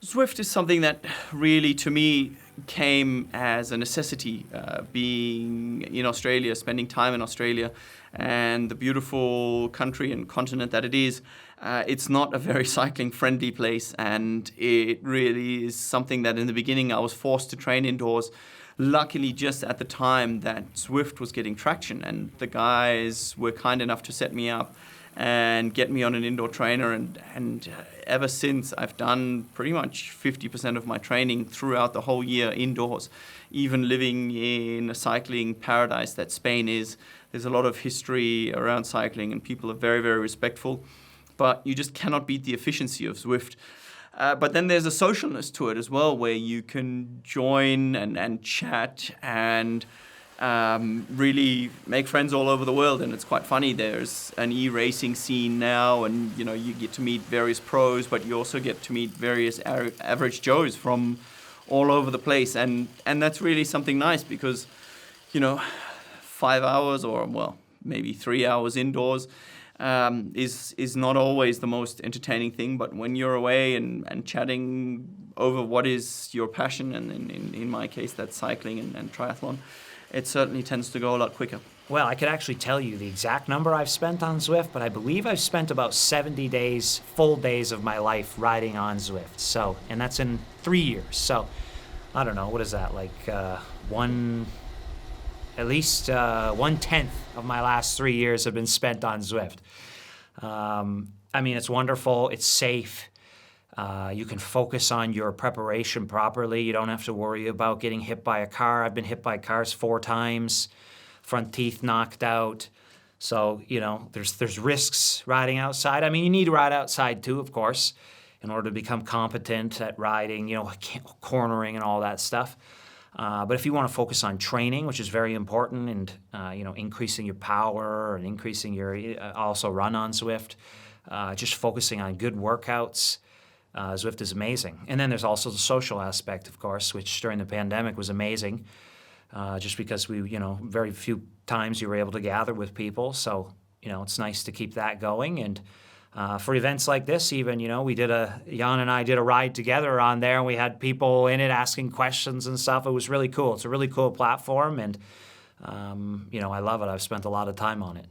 Zwift is something that really, to me, came as a necessity, being in Australia, spending time in Australia, and the beautiful country and continent that it is. It's not a very cycling-friendly place, and it really is something that in the beginning I was forced to train indoors. Luckily, just at the time that Zwift was getting traction, and the guys were kind enough to set me up and get me on an indoor trainer, and ever since I've done pretty much 50% of my training throughout the whole year indoors. Even living in a cycling paradise that Spain is, there's a lot of history around cycling and people are very, very respectful, but you just cannot beat the efficiency of Zwift. But then there's a socialness to it as well, where you can join and chat and really make friends all over the world. And it's quite funny, there's an e-racing scene now, and you get to meet various pros, but you also get to meet various average Joes from all over the place, and that's really something nice, because 5 hours, or well, maybe 3 hours indoors is not always the most entertaining thing. But when you're away and chatting over what is your passion, and in my case that's cycling and triathlon, it certainly tends to go a lot quicker. Well, I could actually tell you the exact number I've spent on Zwift, but I believe I've spent about 70 days, full days of my life riding on Zwift. So, and that's in 3 years. So, I don't know, what is that, like at least 1/10 of my last 3 years have been spent on Zwift. I mean, it's wonderful, it's safe. You can focus on your preparation properly. You don't have to worry about getting hit by a car. I've been hit by cars 4 times, front teeth knocked out. So, there's risks riding outside. I mean, you need to ride outside too, of course, in order to become competent at riding, cornering and all that stuff. But if you want to focus on training, which is very important, and increasing your power and increasing your, also run on Zwift, just focusing on good workouts, Zwift is amazing. And then there's also the social aspect, of course, which during the pandemic was amazing, just because very few times you were able to gather with people. So, it's nice to keep that going. And for events like this, even, Jan and I did a ride together on there, and we had people in it asking questions and stuff. It was really cool. It's a really cool platform, and, I love it. I've spent a lot of time on it.